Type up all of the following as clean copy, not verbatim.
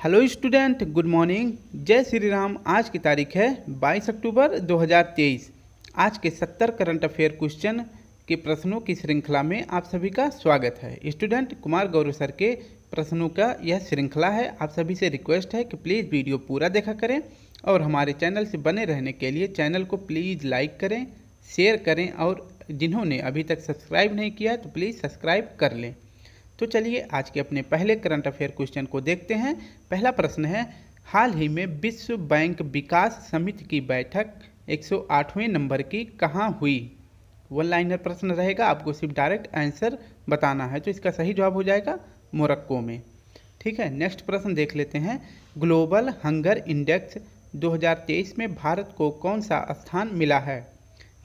Hello student, good morning. जय श्री राम। आज की तारीख है 22 अक्टूबर 2023। आज के 70 करंट अफेयर क्वेश्चन के प्रश्नों की श्रृंखला में आप सभी का स्वागत है। स्टूडेंट, कुमार गौरव सर के प्रश्नों का यह श्रृंखला है। आप सभी से रिक्वेस्ट है कि प्लीज़ वीडियो पूरा देखा करें और हमारे चैनल से बने रहने के लिए चैनल को प्लीज़ लाइक करें, शेयर करें और जिन्होंने अभी तक सब्सक्राइब नहीं किया तो प्लीज़ सब्सक्राइब कर लें। तो चलिए आज के अपने पहले करंट अफेयर क्वेश्चन को देखते हैं। पहला प्रश्न है, हाल ही में विश्व बैंक विकास समिति की बैठक 108वें नंबर की कहाँ हुई? वन लाइनर प्रश्न रहेगा, आपको सिर्फ डायरेक्ट आंसर बताना है। तो इसका सही जवाब हो जाएगा मोरक्को में। ठीक है, नेक्स्ट प्रश्न देख लेते हैं। ग्लोबल हंगर इंडेक्स 2023 में भारत को कौन सा स्थान मिला है?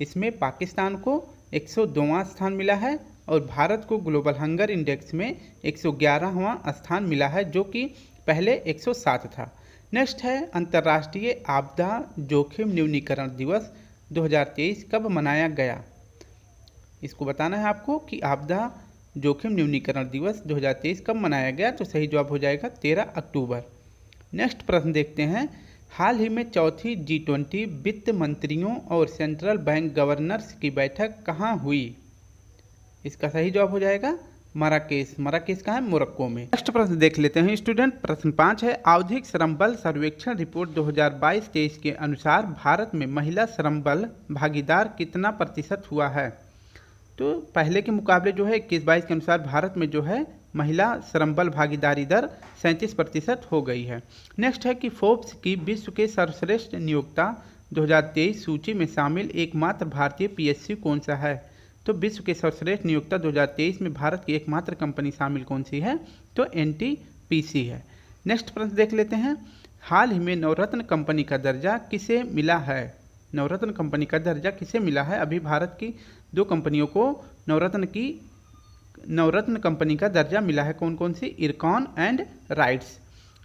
इसमें पाकिस्तान को 102वां स्थान मिला है और भारत को ग्लोबल हंगर इंडेक्स में 111वां स्थान मिला है, जो कि पहले 107 था। नेक्स्ट है, अंतर्राष्ट्रीय आपदा जोखिम न्यूनीकरण दिवस 2023 कब मनाया गया? इसको बताना है आपको कि आपदा जोखिम न्यूनीकरण दिवस 2023 कब मनाया गया। तो सही जवाब हो जाएगा 13 अक्टूबर। नेक्स्ट प्रश्न देखते हैं, हाल ही में चौथी G20 वित्त मंत्रियों और सेंट्रल बैंक गवर्नर्स की बैठक कहाँ हुई? इसका सही जवाब हो जाएगा मराकेश। मराकेश कहाँ है? मोरक्को में। नेक्स्ट प्रश्न देख लेते हैं स्टूडेंट। प्रश्न 5 है, आवधिक श्रम बल सर्वेक्षण रिपोर्ट 2022-23 के अनुसार भारत में महिला श्रम बल भागीदार कितना प्रतिशत हुआ है? तो पहले के मुकाबले जो है 21-22 के अनुसार भारत में जो है महिला श्रम बल भागीदारी दर 37% हो गई है। नेक्स्ट है कि फोर्ब्स की विश्व के सर्वश्रेष्ठ नियोक्ता 2023 सूची में शामिल एकमात्र भारतीय PSU कौन सा है? तो विश्व के सर्वश्रेष्ठ नियोक्ता 2023 में भारत की एकमात्र कंपनी शामिल कौन सी है? तो NTPC है। नेक्स्ट प्रश्न देख लेते हैं, हाल ही में नवरत्न कंपनी का दर्जा किसे मिला है? नवरत्न कंपनी का दर्जा किसे मिला है? अभी भारत की दो कंपनियों को नवरत्न कंपनी का दर्जा मिला है। कौन कौन सी? इरकॉन एंड राइट्स।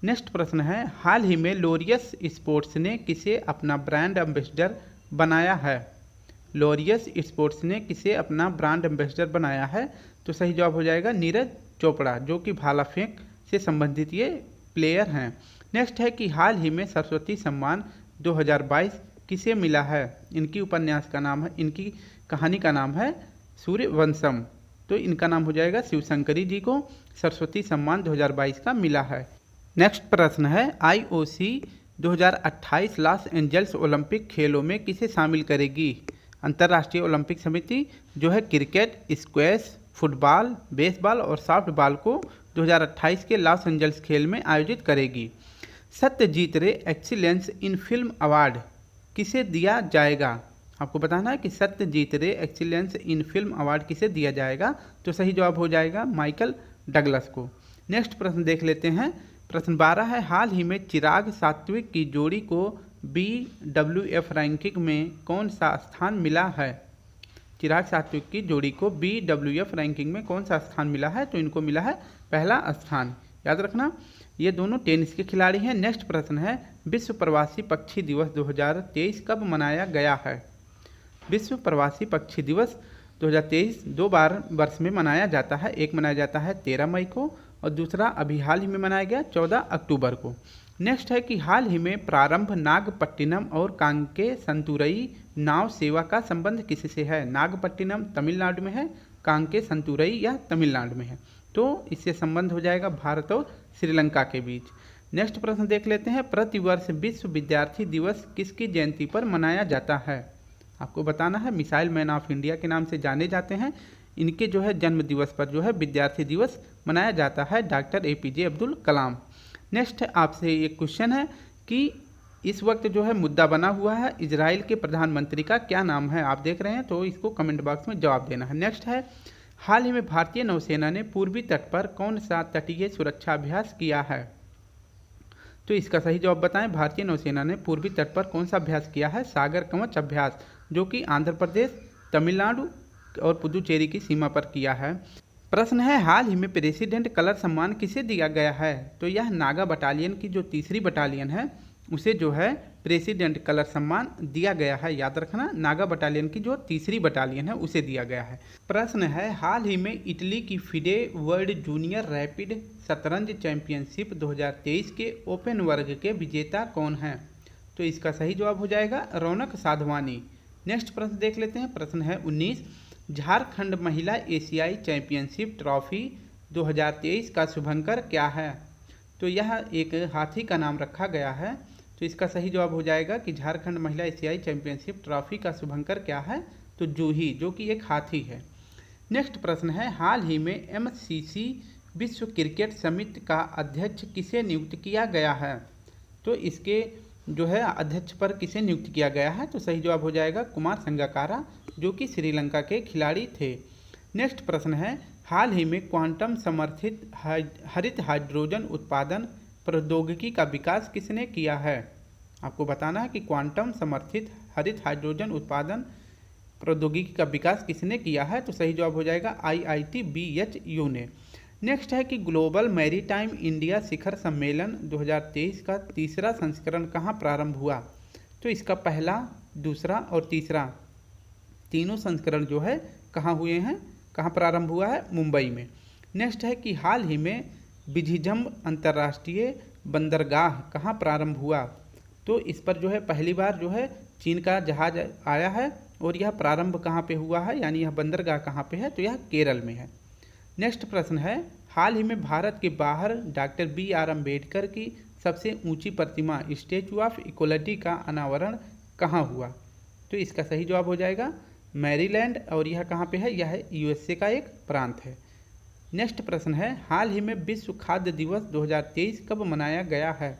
नेक्स्ट प्रश्न है, हाल ही में लोरियस स्पोर्ट्स ने किसे अपना ब्रांड एम्बेसडर बनाया है? लोरियस स्पोर्ट्स ने किसे अपना ब्रांड एम्बेसडर बनाया है? तो सही जवाब हो जाएगा नीरज चोपड़ा, जो कि भाला फेंक से संबंधित ये प्लेयर हैं। नेक्स्ट है कि हाल ही में सरस्वती सम्मान 2022 किसे मिला है? इनकी उपन्यास का नाम है, इनकी कहानी का नाम है सूर्यवंशम। तो इनका नाम हो जाएगा शिवशंकरी जी को सरस्वती सम्मान 2022 का मिला है। नेक्स्ट प्रश्न है, IOC 2028 लॉस एंजल्स ओलंपिक खेलों में किसे शामिल करेगी? अंतर्राष्ट्रीय ओलंपिक समिति जो है क्रिकेट, स्क्वैश, फुटबॉल, बेसबॉल और सॉफ्टबॉल को 2028 के लॉस एंजल्स खेल में आयोजित करेगी। सत्यजीत रे एक्सीलेंस इन फिल्म अवार्ड किसे दिया जाएगा? आपको बताना है कि सत्यजीत रे एक्सीलेंस इन फिल्म अवार्ड किसे दिया जाएगा। तो सही जवाब हो जाएगा माइकल डगलस को। नेक्स्ट प्रश्न देख लेते हैं। प्रश्न 12 है, हाल ही में चिराग सात्विक की जोड़ी को BWF रैंकिंग में कौन सा स्थान मिला है? चिराग सात्विक की जोड़ी को BWF रैंकिंग में कौन सा स्थान मिला है? तो इनको मिला है पहला स्थान। याद रखना, ये दोनों टेनिस के खिलाड़ी हैं। नेक्स्ट प्रश्न है, विश्व प्रवासी पक्षी दिवस 2023 कब मनाया गया है? विश्व प्रवासी पक्षी दिवस 2023 दो बार वर्ष में मनाया जाता है। एक मनाया जाता है 13 मई को और दूसरा अभी हाल ही में मनाया गया 14 अक्टूबर को। नेक्स्ट है कि हाल ही में प्रारंभ नागपट्टिनम और कांके संतुरई नाव सेवा का संबंध किससे है? नागपट्टिनम तमिलनाडु में है, कांके संतुरई या तमिलनाडु में है। तो इससे संबंध हो जाएगा भारत और श्रीलंका के बीच। नेक्स्ट प्रश्न देख लेते हैं, प्रतिवर्ष विश्व विद्यार्थी दिवस किसकी जयंती पर मनाया जाता है? आपको बताना है, मिसाइल मैन ऑफ इंडिया के नाम से जाने जाते हैं। इनके जो है जन्म दिवस पर जो है विद्यार्थी दिवस मनाया जाता है, doctor APJ Abdul Kalam. Next आपसे एक क्वेश्चन है कि इस वक्त जो है मुद्दा बना हुआ है, इजराइल के प्रधानमंत्री का क्या नाम है? आप देख रहे हैं तो इसको कमेंट बॉक्स में जवाब देना है। नेक्स्ट है, हाल ही में भारतीय नौसेना ने पूर्वी तट पर कौन सा तटीय सुरक्षा अभ्यास किया है? तो इसका सही जवाब बताएं। भारतीय नौसेना ने पूर्वी तट पर कौन सा अभ्यास किया है? सागर कवच अभ्यास, जो कि आंध्र प्रदेश, तमिलनाडु और पुदुचेरी की सीमा पर किया है। प्रश्न है, हाल ही में प्रेसिडेंट कलर सम्मान किसे दिया गया है? तो यह नागा बटालियन की जो तीसरी बटालियन है उसे जो है प्रेसिडेंट कलर सम्मान दिया गया है। याद रखना, नागा बटालियन की जो तीसरी बटालियन है उसे दिया गया है। प्रश्न है, हाल ही में इटली की फिडे वर्ल्ड जूनियर रैपिड शतरंज चैंपियनशिप 2023 के ओपन वर्ग के विजेता कौन हैं? तो इसका सही जवाब हो जाएगा रौनक साधवानी। नेक्स्ट प्रश्न देख लेते हैं। प्रश्न है 19, झारखंड महिला एशियाई चैंपियनशिप ट्रॉफी 2023 का शुभंकर क्या है? तो यह एक हाथी का नाम रखा गया है। तो इसका सही जवाब हो जाएगा कि झारखंड महिला एशियाई चैंपियनशिप ट्रॉफी का शुभंकर क्या है? तो जूही, जो कि एक हाथी है। नेक्स्ट प्रश्न है, हाल ही में MCC विश्व क्रिकेट समिति का अध्यक्ष किसे नियुक्त किया गया है? तो इसके जो है अध्यक्ष पर किसे नियुक्त किया गया है? तो सही जवाब हो जाएगा कुमार संगकारा, जो कि श्रीलंका के खिलाड़ी थे। नेक्स्ट प्रश्न है, हाल ही में क्वांटम समर्थित हरित हाइड्रोजन उत्पादन प्रौद्योगिकी का विकास किसने किया है? आपको बताना है कि क्वांटम समर्थित हरित हाइड्रोजन उत्पादन प्रौद्योगिकी का विकास किसने किया है? तो सही जवाब हो जाएगा IIT BHU ने। नेक्स्ट है कि ग्लोबल मैरीटाइम इंडिया शिखर सम्मेलन 2023 का तीसरा संस्करण कहाँ प्रारंभ हुआ? तो इसका पहला, दूसरा और तीसरा तीनों संस्करण जो है कहाँ हुए हैं, कहाँ प्रारंभ हुआ है? मुंबई में। नेक्स्ट है कि हाल ही में बिझिझम अंतर्राष्ट्रीय बंदरगाह कहाँ प्रारंभ हुआ? तो इस पर जो है पहली बार जो है चीन का जहाज आया है और यह प्रारंभ कहाँ पे हुआ है, यानी यह बंदरगाह कहाँ पे है? तो यह केरल में है। नेक्स्ट प्रश्न है, हाल ही में भारत के बाहर डॉक्टर BR अम्बेडकर की सबसे ऊंची प्रतिमा स्टैचू ऑफ इक्वलिटी का अनावरण कहाँ हुआ? तो इसका सही जवाब हो जाएगा मैरीलैंड, और यह कहाँ पे है? यह USA का एक प्रांत है। नेक्स्ट प्रश्न है, हाल ही में विश्व खाद्य दिवस 2023 कब मनाया गया है?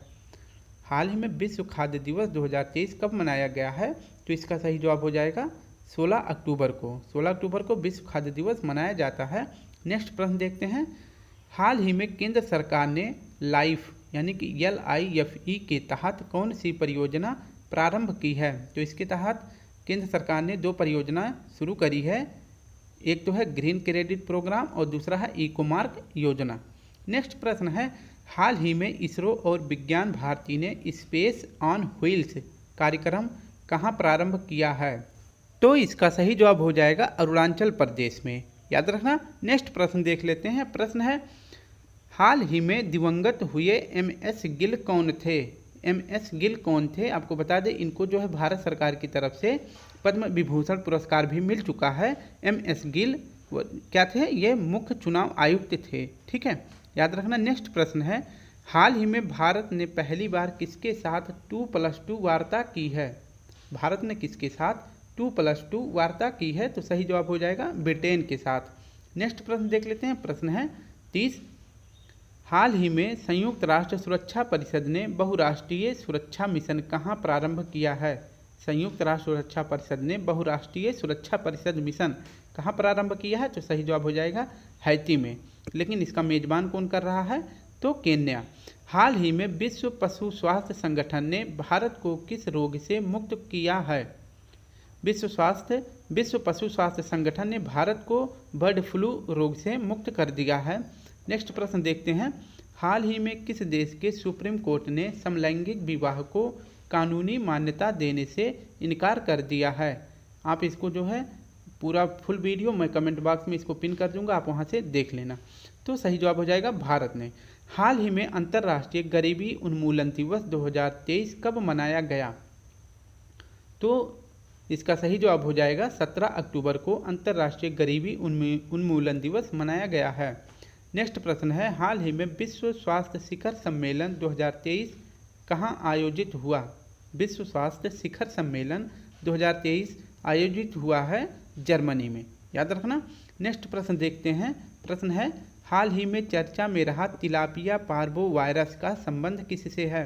हाल ही में विश्व खाद्य दिवस 2023 कब मनाया गया है? तो इसका सही जवाब हो जाएगा 16 अक्टूबर को। 16 अक्टूबर को विश्व खाद्य दिवस मनाया जाता है। नेक्स्ट प्रश्न देखते हैं, हाल ही में केंद्र सरकार ने लाइफ यानी कि LIFE के तहत कौन सी परियोजना प्रारंभ की है? तो इसके तहत केंद्र सरकार ने 2 परियोजना शुरू करी है। एक तो है ग्रीन क्रेडिट प्रोग्राम और दूसरा है इकोमार्क योजना। नेक्स्ट प्रश्न है, हाल ही में इसरो और विज्ञान भारती ने स्पेस ऑन व्हील्स कार्यक्रम कहाँ प्रारंभ किया है? तो इसका सही जवाब हो जाएगा अरुणाचल प्रदेश में। याद रखना। नेक्स्ट प्रश्न देख लेते हैं। प्रश्न है, हाल ही में दिवंगत हुए MS गिल कौन थे? MS गिल कौन थे? आपको बता दें, इनको जो है भारत सरकार की तरफ से पद्म विभूषण पुरस्कार भी मिल चुका है। MS गिल क्या थे? ये मुख्य चुनाव आयुक्त थे। ठीक है, याद रखना। नेक्स्ट प्रश्न है, हाल ही में भारत ने पहली बार किसके साथ 2+2 वार्ता की है? भारत ने किसके साथ 2+2 वार्ता की है? तो सही जवाब हो जाएगा ब्रिटेन के साथ। नेक्स्ट प्रश्न देख लेते हैं। प्रश्न है 30, हाल ही में संयुक्त राष्ट्र सुरक्षा परिषद ने बहुराष्ट्रीय सुरक्षा मिशन कहाँ प्रारंभ किया है? संयुक्त राष्ट्र सुरक्षा परिषद ने बहुराष्ट्रीय सुरक्षा परिषद मिशन कहाँ प्रारंभ किया है? तो सही जवाब हो जाएगा हैती में। लेकिन इसका मेजबान कौन कर रहा है? तो केन्या। हाल ही में विश्व पशु स्वास्थ्य संगठन ने भारत को किस रोग से मुक्त किया है? विश्व पशु स्वास्थ्य संगठन ने भारत को बर्ड फ्लू रोग से मुक्त कर दिया है। नेक्स्ट प्रश्न देखते हैं, हाल ही में किस देश के सुप्रीम कोर्ट ने समलैंगिक विवाह को कानूनी मान्यता देने से इनकार कर दिया है? आप इसको जो है पूरा फुल वीडियो मैं कमेंट बॉक्स में इसको पिन कर दूंगा, आप वहां से देख लेना। तो सही जवाब हो जाएगा भारत ने। हाल ही में अंतर्राष्ट्रीय गरीबी उन्मूलन दिवस 2023 कब मनाया गया? तो इसका सही जवाब हो जाएगा 17 अक्टूबर को अंतर्राष्ट्रीय गरीबी उन्मूलन दिवस मनाया गया है। नेक्स्ट प्रश्न है, हाल ही में विश्व स्वास्थ्य शिखर सम्मेलन 2023 कहाँ आयोजित हुआ? विश्व स्वास्थ्य शिखर सम्मेलन 2023 आयोजित हुआ है जर्मनी में। याद रखना। नेक्स्ट प्रश्न देखते हैं। प्रश्न है, हाल ही में चर्चा में रहा तिलापिया पार्वो वायरस का संबंध किससे है?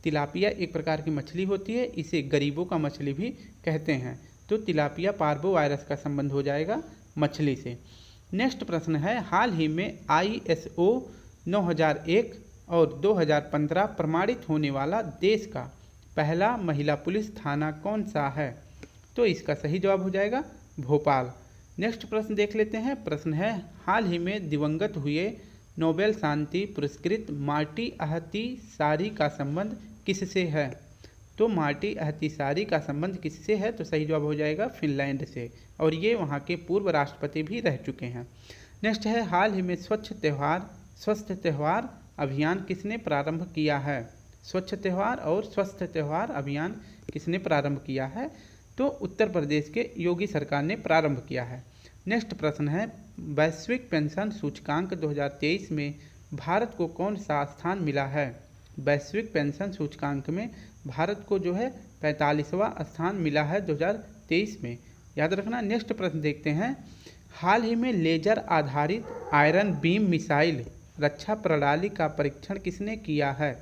तिलापिया एक प्रकार की मछली होती है, इसे गरीबों का मछली भी कहते हैं। तो तिलापिया पार्वो वायरस का संबंध हो जाएगा मछली से। नेक्स्ट प्रश्न है, हाल ही में ISO 9001 और 2015 प्रमाणित होने वाला देश का पहला महिला पुलिस थाना कौन सा है? तो इसका सही जवाब हो जाएगा भोपाल। नेक्स्ट प्रश्न देख लेते हैं। प्रश्न है, हाल ही में दिवंगत हुए नोबेल शांति पुरस्कृत मार्टी अहतिसारी का संबंध किससे है? तो मार्टी अहतिसारी का संबंध किससे है? तो सही जवाब हो जाएगा फिनलैंड से, और ये वहाँ के पूर्व राष्ट्रपति भी रह चुके हैं। नेक्स्ट है, हाल ही में स्वस्थ त्यौहार अभियान किसने प्रारंभ किया है? स्वच्छ त्यौहार और स्वस्थ त्यौहार अभियान किसने प्रारंभ किया है? तो उत्तर प्रदेश के योगी सरकार ने प्रारंभ किया है। नेक्स्ट प्रश्न है, वैश्विक पेंशन सूचकांक 2023 में भारत को कौन सा स्थान मिला है? वैश्विक पेंशन सूचकांक में भारत को जो है 45वां स्थान मिला है 2023 में, याद रखना। नेक्स्ट प्रश्न देखते हैं, हाल ही में लेजर आधारित आयरन बीम मिसाइल रक्षा प्रणाली का परीक्षण किसने किया है?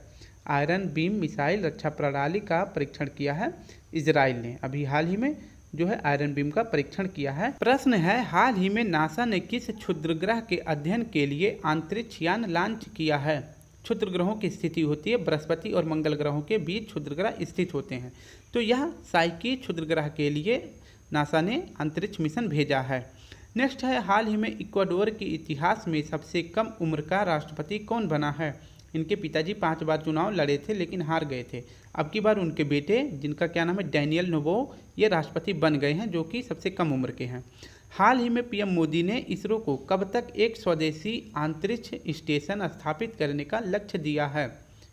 आयरन बीम मिसाइल रक्षा प्रणाली का परीक्षण किया है इजराइल ने, अभी हाल ही में जो है आयरन बीम का परीक्षण किया है। प्रश्न है, हाल ही में नासा ने किस क्षुद्रग्रह के अध्ययन के लिए अंतरिक्ष यान लॉन्च किया है? क्षुद्र ग्रहों की स्थिति होती है, बृहस्पति और मंगल ग्रहों के बीच क्षुद्र ग्रह स्थित होते हैं, तो यह साइकी क्षुद्र ग्रह के लिए नासा ने अंतरिक्ष मिशन भेजा है। नेक्स्ट है, हाल ही में इक्वाडोर के इतिहास में सबसे कम उम्र का राष्ट्रपति कौन बना है? इनके पिताजी 5 बार चुनाव लड़े थे लेकिन हार गए थे। अब की बार उनके बेटे, जिनका क्या नाम है डैनियल नोबो, ये राष्ट्रपति बन गए हैं, जो कि सबसे कम उम्र के हैं। हाल ही में पीएम मोदी ने इसरो को कब तक एक स्वदेशी अंतरिक्ष स्टेशन स्थापित करने का लक्ष्य दिया है?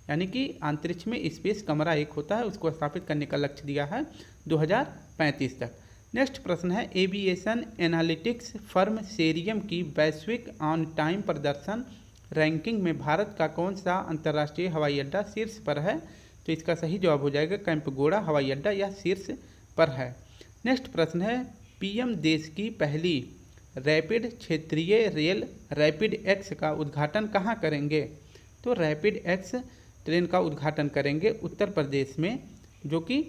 यानी कि अंतरिक्ष में स्पेस कमरा एक होता है, उसको स्थापित करने का लक्ष्य दिया है 2035 तक। नेक्स्ट प्रश्न है, एविएशन एनालिटिक्स फर्म सेरियम की वैश्विक ऑन टाइम प्रदर्शन रैंकिंग में भारत का कौन सा अंतर्राष्ट्रीय हवाई अड्डा शीर्ष पर है? तो इसका सही जवाब हो जाएगा कैंपगोड़ा हवाई अड्डा, यह शीर्ष पर है। नेक्स्ट प्रश्न है, पीएम देश की पहली रैपिड क्षेत्रीय रेल रैपिड एक्स का उद्घाटन कहाँ करेंगे? तो रैपिड एक्स ट्रेन का उद्घाटन करेंगे उत्तर प्रदेश में, जो कि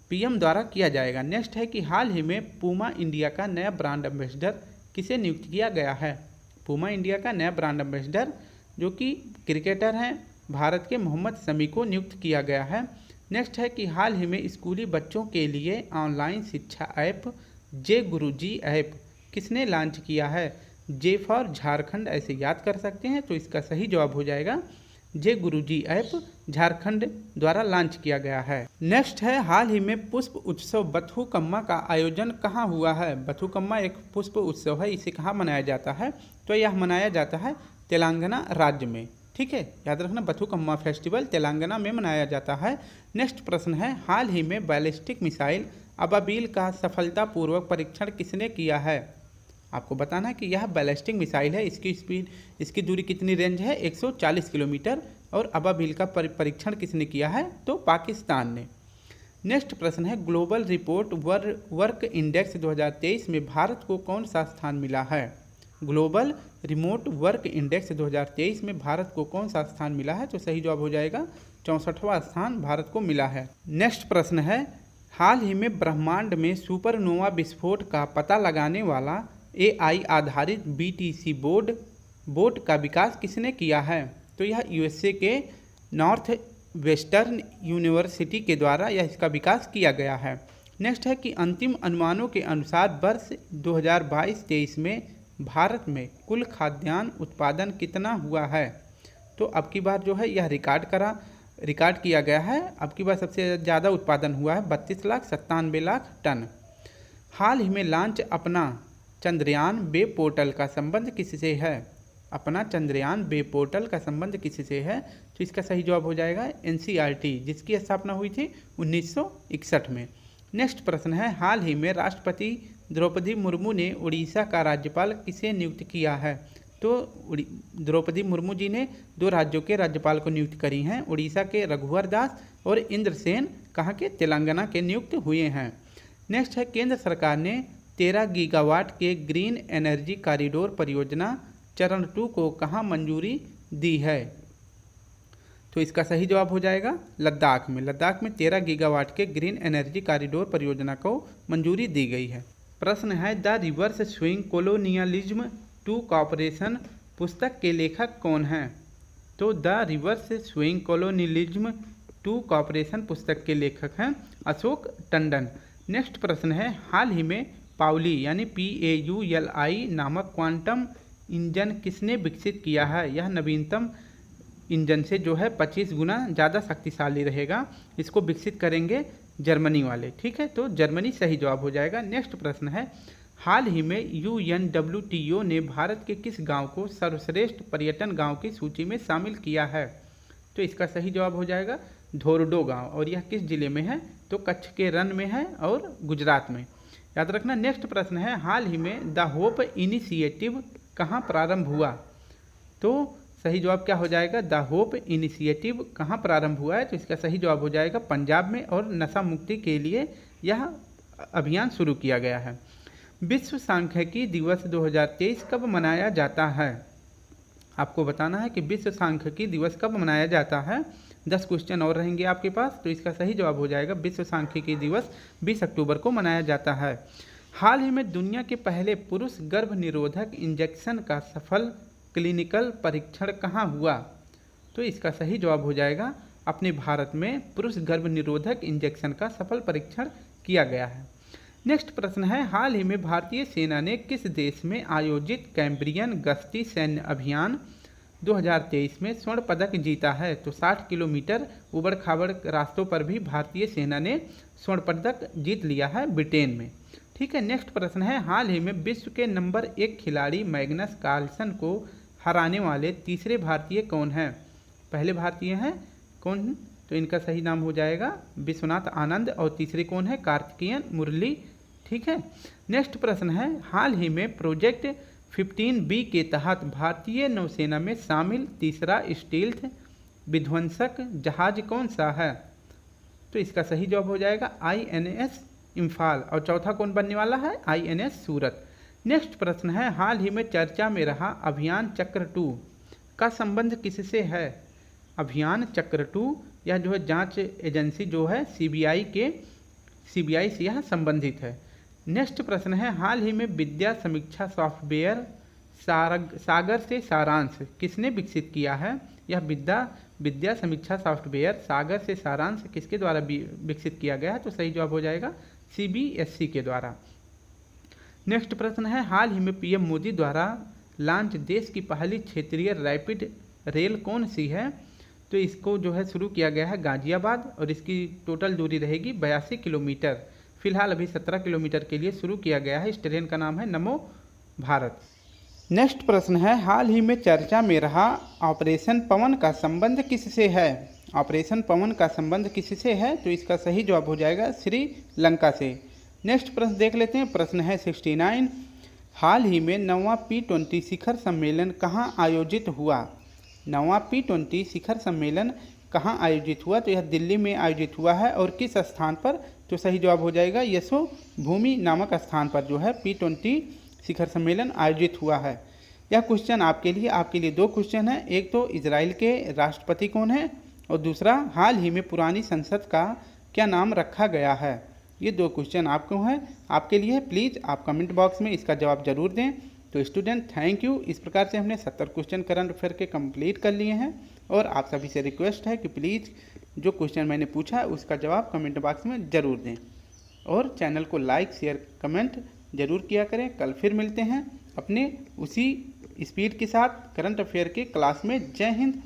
पीएम द्वारा किया जाएगा। नेक्स्ट है कि हाल ही में पूमा इंडिया का नया ब्रांड एम्बेसडर किसे नियुक्त किया गया है? पूमा इंडिया का नया ब्रांड एम्बेसडर जो कि क्रिकेटर हैं भारत के मोहम्मद शमी को नियुक्त किया गया है। नेक्स्ट है कि हाल ही में स्कूली बच्चों के लिए ऑनलाइन शिक्षा ऐप जे गुरुजी ऐप किसने लॉन्च किया है? जे फॉर झारखंड ऐसे याद कर सकते हैं, तो इसका सही जवाब हो जाएगा जे गुरुजी ऐप झारखंड द्वारा लॉन्च किया गया है। नेक्स्ट है, हाल ही में पुष्प उत्सव बथुकम्मा का आयोजन कहाँ हुआ है? बथुकम्मा एक पुष्प उत्सव है, इसे कहाँ मनाया जाता है? तो यह मनाया जाता है तेलंगाना राज्य में, ठीक है, याद रखना बथुकम्मा फेस्टिवल तेलंगाना में मनाया जाता है। नेक्स्ट प्रश्न है, हाल ही में बैलिस्टिक मिसाइल अबाबील का सफलतापूर्वक परीक्षण किसने किया है? आपको बताना है कि यह बैलिस्टिक मिसाइल है, इसकी स्पीड, इसकी दूरी कितनी रेंज है 140 किलोमीटर, और अबाबील का परीक्षण किसने किया है? तो पाकिस्तान ने। नेक्स्ट प्रश्न है, ग्लोबल रिपोर्ट वर्क इंडेक्स 2023 में भारत को कौन सा स्थान मिला है? ग्लोबल रिमोट वर्क इंडेक्स 2023 में भारत को कौन सा स्थान मिला है? तो सही जवाब हो जाएगा 64वां स्थान भारत को मिला है। नेक्स्ट प्रश्न है, हाल ही में ब्रह्मांड में सुपरनोवा विस्फोट का पता लगाने वाला AI आधारित BTC बोर्ड का विकास किसने किया है? तो यह USA के नॉर्थ वेस्टर्न यूनिवर्सिटी के द्वारा यह इसका विकास किया गया है। नेक्स्ट है कि अंतिम अनुमानों के अनुसार वर्ष 2022-23 में भारत में कुल खाद्यान्न उत्पादन कितना हुआ है? तो अब की बार जो है यह रिकॉर्ड किया गया है, अब की बार सबसे ज़्यादा उत्पादन हुआ है 32,97,00,000 टन। हाल ही में लॉन्च अपना चंद्रयान वेब पोर्टल का संबंध किससे है? अपना चंद्रयान वेब पोर्टल का संबंध किससे है? तो इसका सही जवाब हो जाएगा NCERT, जिसकी स्थापना हुई थी 1961 में। नेक्स्ट प्रश्न है, हाल ही में राष्ट्रपति द्रौपदी मुर्मू ने उड़ीसा का राज्यपाल किसे नियुक्त किया है? तो द्रौपदी मुर्मू जी ने 2 राज्यों के राज्यपाल को नियुक्त करी हैं, उड़ीसा के रघुवर दास और इंद्रसेन कहाँ के? तेलंगाना के नियुक्त हुए हैं। नेक्स्ट है, केंद्र सरकार ने 13 गीगावाट के ग्रीन एनर्जी कॉरिडोर परियोजना चरण 2 को कहाँ मंजूरी दी है? तो इसका सही जवाब हो जाएगा लद्दाख में। लद्दाख में 13 गीगावाट के ग्रीन एनर्जी कॉरिडोर परियोजना को मंजूरी दी गई है। प्रश्न है, the reverse swing colonialism to cooperation पुस्तक के लेखक कौन हैं? तो the reverse swing colonialism to cooperation पुस्तक के लेखक हैं अशोक टंडन। नेक्स्ट प्रश्न है, हाल ही में पाउली यानी PAULI नामक क्वांटम इंजन किसने विकसित किया है? यह नवीनतम इंजन से जो है 25 गुना ज़्यादा शक्तिशाली रहेगा। इसको विकसित करेंगे जर्मनी वाले। ठीक है, तो जर्मनी सही जवाब हो जाएगा। नेक्स्ट प्रश्न है, हाल ही में UNWTO ने भारत के किस गांव को सर्वश्रेष्ठ पर्यटन गांव की सूची में शामिल किया है? तो इसका सही जवाब हो जाएगा धोरडो गांव। और यह किस जिले में है? तो कच्छ के रण में है और गुजरात में। याद रखना। नेक्स्ट प्रश्न है, हाल ही में द होप इनिशिएटिव कहाँ प्रारंभ हुआ? तो सही जवाब क्या हो जाएगा? द होप इनिशिएटिव कहाँ प्रारंभ हुआ है? तो इसका सही जवाब हो जाएगा पंजाब में, और नशा मुक्ति के लिए यह अभियान शुरू किया गया है। विश्व सांख्यिकी दिवस 2023 कब मनाया जाता है? आपको बताना है कि विश्व सांख्यिकी दिवस कब मनाया जाता है। 10 क्वेश्चन और रहेंगे आपके पास। तो इसका सही जवाब हो जाएगा विश्व सांख्यिकी दिवस 20 अक्टूबर को मनाया जाता है। हाल ही में दुनिया के पहले पुरुष गर्भ निरोधक इंजेक्शन का सफल क्लिनिकल परीक्षण कहाँ हुआ? तो इसका सही जवाब हो जाएगा अपने भारत में पुरुष गर्भ निरोधक इंजेक्शन का सफल परीक्षण किया गया है। नेक्स्ट प्रश्न है, हाल ही में भारतीय सेना ने किस देश में आयोजित कैम्ब्रियन गश्ती सैन्य अभियान 2023 में स्वर्ण पदक जीता है? तो 60 किलोमीटर उबड़ खाबड़ रास्तों पर भी भारतीय सेना ने स्वर्ण पदक जीत लिया है ब्रिटेन में। ठीक है, नेक्स्ट प्रश्न है, हाल ही में विश्व के नंबर 1 खिलाड़ी मैग्नस कार्लसन को हराने वाले तीसरे भारतीय कौन हैं? पहले भारतीय हैं कौन? तो इनका सही नाम हो जाएगा विश्वनाथ आनंद, और तीसरे कौन है? कार्तिकेयन मुरली। ठीक है, नेक्स्ट प्रश्न है, हाल ही में प्रोजेक्ट 15B के तहत भारतीय नौसेना में शामिल तीसरा स्टील्थ विध्वंसक जहाज कौन सा है? तो इसका सही जवाब हो जाएगा INS इम्फाल, और चौथा कौन बनने वाला है? INS सूरत। नेक्स्ट प्रश्न है, हाल ही में चर्चा में रहा अभियान चक्र 2 का संबंध किससे है? अभियान चक्र 2 यह जो है जांच एजेंसी जो है CBI से यह संबंधित है। नेक्स्ट प्रश्न है, हाल ही में विद्या समीक्षा सॉफ्टवेयर सागर से सारांश किसने विकसित किया है? यह विद्या समीक्षा सॉफ्टवेयर सागर से सारांश किसके द्वारा विकसित किया गया है? तो सही जवाब हो जाएगा CBSE के द्वारा। नेक्स्ट प्रश्न है, हाल ही में PM मोदी द्वारा लॉन्च देश की पहली क्षेत्रीय रैपिड रेल कौन सी है? तो इसको जो है शुरू किया गया है गाजियाबाद, और इसकी टोटल दूरी रहेगी 82 किलोमीटर। फिलहाल अभी 17 किलोमीटर के लिए शुरू किया गया है। इस ट्रेन का नाम है नमो भारत। नेक्स्ट प्रश्न है, हाल ही में चर्चा में रहा ऑपरेशन पवन का संबंध किससे है? ऑपरेशन पवन का संबंध किससे है? तो इसका सही जवाब हो जाएगा श्रीलंका से। नेक्स्ट प्रश्न देख लेते हैं। प्रश्न है 69, हाल ही में 9वां P20 शिखर सम्मेलन कहाँ आयोजित हुआ? 9वां P20 शिखर सम्मेलन कहाँ आयोजित हुआ? तो यह दिल्ली में आयोजित हुआ है, और किस स्थान पर? तो सही जवाब हो जाएगा यशोभूमि नामक स्थान पर जो है P20 शिखर सम्मेलन आयोजित हुआ है। यह क्वेश्चन आपके लिए 2 क्वेश्चन है। एक तो इजराइल के राष्ट्रपति कौन है, और दूसरा हाल ही में पुरानी संसद का क्या नाम रखा गया है? ये 2 क्वेश्चन आपको हैं, आपके लिए। प्लीज़ आप कमेंट बॉक्स में इसका जवाब जरूर दें। तो स्टूडेंट थैंक यू। इस प्रकार से हमने 70 क्वेश्चन करंट अफेयर के कंप्लीट कर लिए हैं, और आप सभी से रिक्वेस्ट है कि प्लीज़ जो क्वेश्चन मैंने पूछा है उसका जवाब कमेंट बॉक्स में ज़रूर दें, और चैनल को लाइक शेयर कमेंट ज़रूर किया करें। कल फिर मिलते हैं अपने उसी स्पीड के साथ करंट अफेयर के क्लास में। जय हिंद,